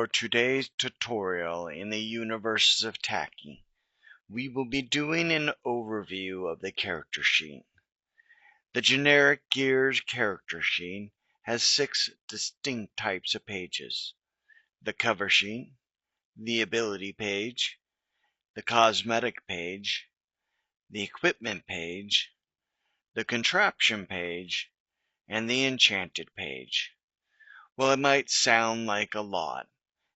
For today's tutorial in the universes of Tacky, we will be doing an overview of the character sheet. The generic Gears character sheet has 6 distinct types of pages: the cover sheet, the ability page, the cosmetic page, the equipment page, the contraption page, and the enchanted page. Well, it might sound like a lot.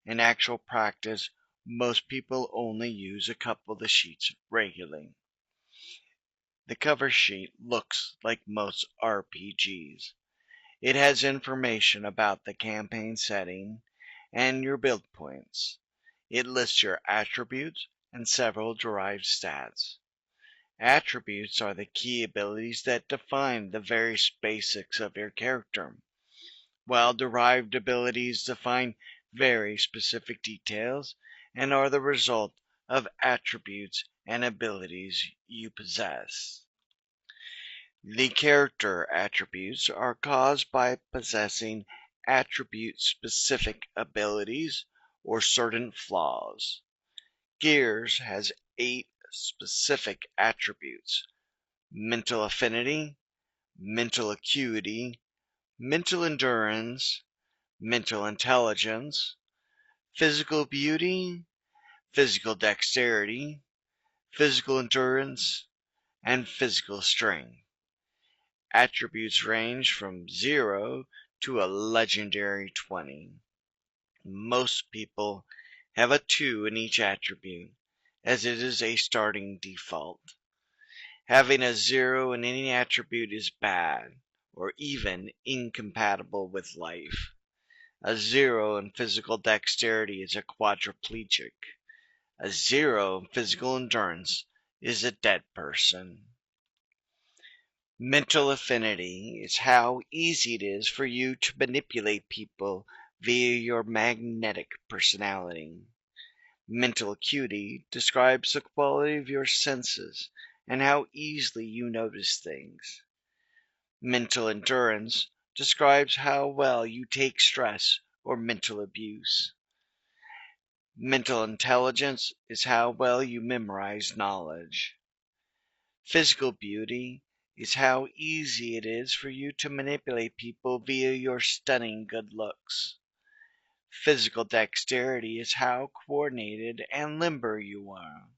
In actual practice, most people only use a couple of the sheets regularly. The cover sheet looks like most RPGs. It has information about the campaign setting and your build points. It lists your attributes and several derived stats. Attributes are the key abilities that define the various basics of your character, while derived abilities define very specific details and are the result of attributes and abilities you possess. The character attributes are caused by possessing attribute-specific abilities or certain flaws. Gears has 8 specific attributes: mental affinity, mental acuity, mental endurance, mental intelligence, physical beauty, physical dexterity, physical endurance, and physical strength. Attributes range from 0 to a legendary 20. Most people have a 2 in each attribute, as it is a starting default. Having a 0 in any attribute is bad, or even incompatible with life. A 0 in physical dexterity is a quadriplegic. A 0 in physical endurance is a dead person. Mental affinity is how easy it is for you to manipulate people via your magnetic personality. Mental acuity describes the quality of your senses and how easily you notice things. Mental endurance describes how well you take stress or mental abuse. Mental intelligence is how well you memorize knowledge. Physical beauty is how easy it is for you to manipulate people via your stunning good looks. Physical dexterity is how coordinated and limber you are.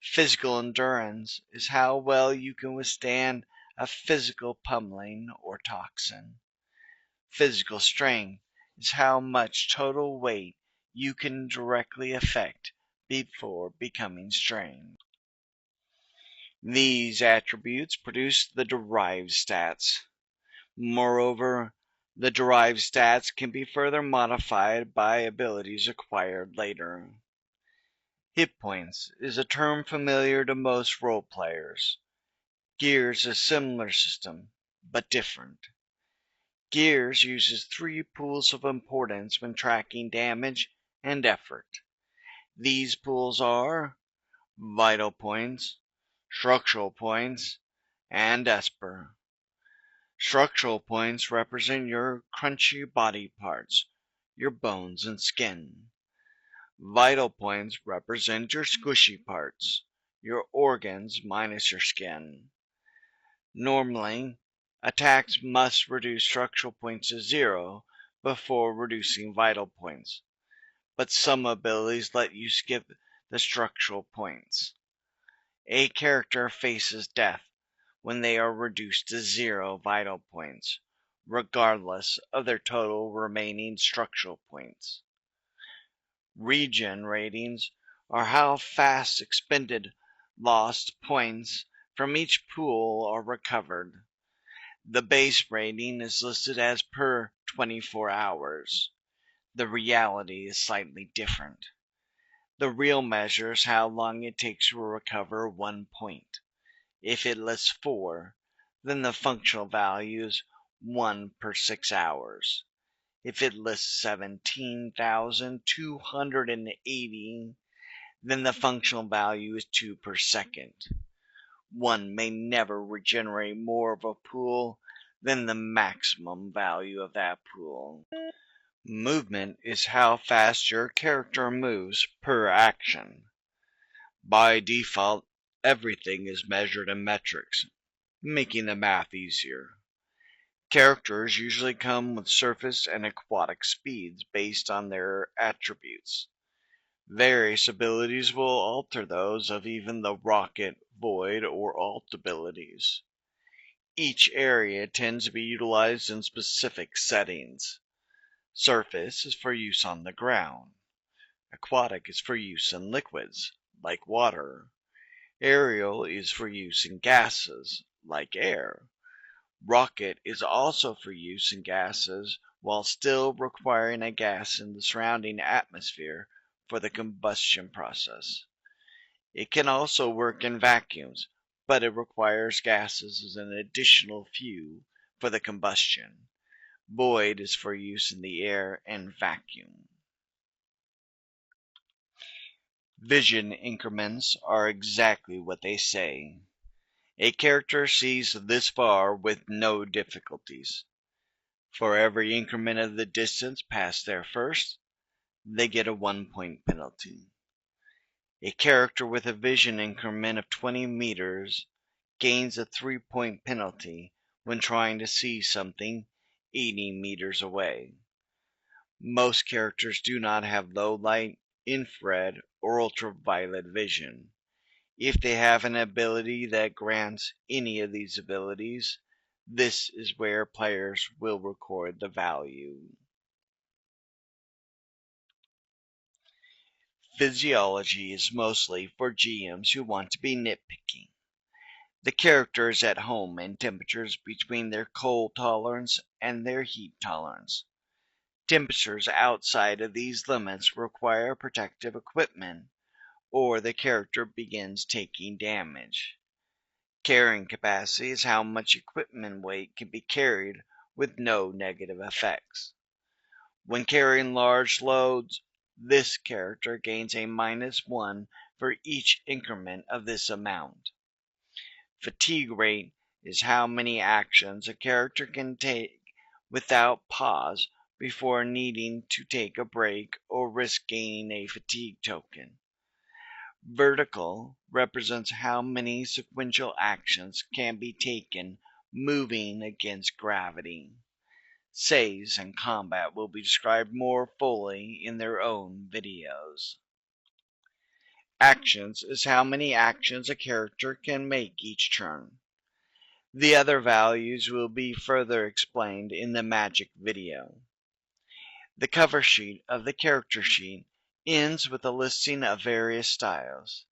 Physical endurance is how well you can withstand a physical pummeling or toxin. Physical strength is how much total weight you can directly affect before becoming strained. These attributes produce the derived stats. Moreover, the derived stats can be further modified by abilities acquired later. Hit points is a term familiar to most role players. Gears is a similar system, but different. Gears uses 3 pools of importance when tracking damage and effort. These pools are vital points, structural points, and Esper. Structural points represent your crunchy body parts, your bones and skin. Vital points represent your squishy parts, your organs minus your skin. Normally, attacks must reduce structural points to 0 before reducing vital points, but some abilities let you skip the structural points. A character faces death when they are reduced to 0 vital points, regardless of their total remaining structural points. Regen ratings are how fast expended lost points from each pool are recovered. The base rating is listed as per 24 hours. The reality is slightly different. The real measure is how long it takes to recover 1 point. If it lists 4, then the functional value is 1 per 6 hours. If it lists 17,280, then the functional value is 2 per second. One may never regenerate more of a pool than the maximum value of that pool. Movement is how fast your character moves per action. By default, everything is measured in metrics, making the math easier. Characters usually come with surface and aquatic speeds based on their attributes. Various abilities will alter those of even the rocket, void, or alt abilities. Each area tends to be utilized in specific settings. Surface is for use on the ground. Aquatic is for use in liquids, like water. Aerial is for use in gases, like air. Rocket is also for use in gases while still requiring a gas in the surrounding atmosphere for the combustion process. It can also work in vacuums, but it requires gases as an additional fuel for the combustion. Void is for use in the air and vacuum. Vision increments are exactly what they say. A character sees this far with no difficulties. For every increment of the distance past their first, they get a 1-point penalty. A character with a vision increment of 20 meters gains a 3-point penalty when trying to see something 80 meters away. Most characters do not have low light, infrared, or ultraviolet vision. If they have an ability that grants any of these abilities, this is where players will record the value. Physiology is mostly for GMs who want to be nitpicking. The character is at home in temperatures between their cold tolerance and their heat tolerance. Temperatures outside of these limits require protective equipment, or the character begins taking damage. Carrying capacity is how much equipment weight can be carried with no negative effects. When carrying large loads, this character gains a -1 for each increment of this amount. Fatigue rate is how many actions a character can take without pause before needing to take a break or risk gaining a fatigue token. Vertical represents how many sequential actions can be taken moving against gravity. Saves and combat will be described more fully in their own videos. Actions is how many actions a character can make each turn. The other values will be further explained in the magic video. The cover sheet of the character sheet ends with a listing of various styles.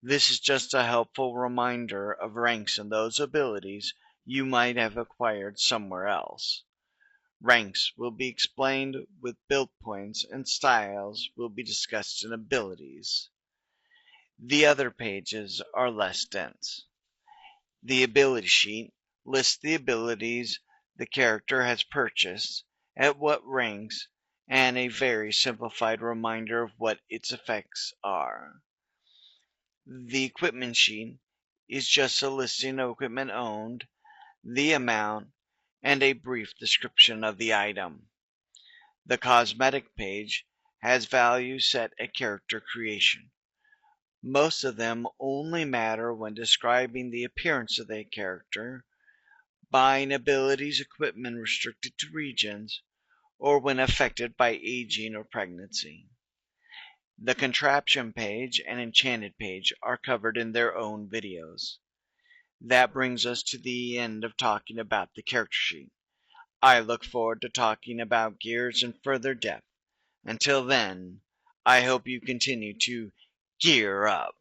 This is just a helpful reminder of ranks in those abilities you might have acquired somewhere else. Ranks will be explained with build points and styles will be discussed in abilities. The other pages are less dense. The ability sheet lists the abilities the character has purchased, at what ranks, and a very simplified reminder of what its effects are. The equipment sheet is just a listing of equipment owned, the amount, and a brief description of the item. The cosmetic page has values set at character creation. Most of them only matter when describing the appearance of the character, buying abilities equipment restricted to regions, or when affected by aging or pregnancy. The contraption page and enchanted page are covered in their own videos. That brings us to the end of talking about the character sheet. I look forward to talking about gears in further depth. Until then, I hope you continue to gear up.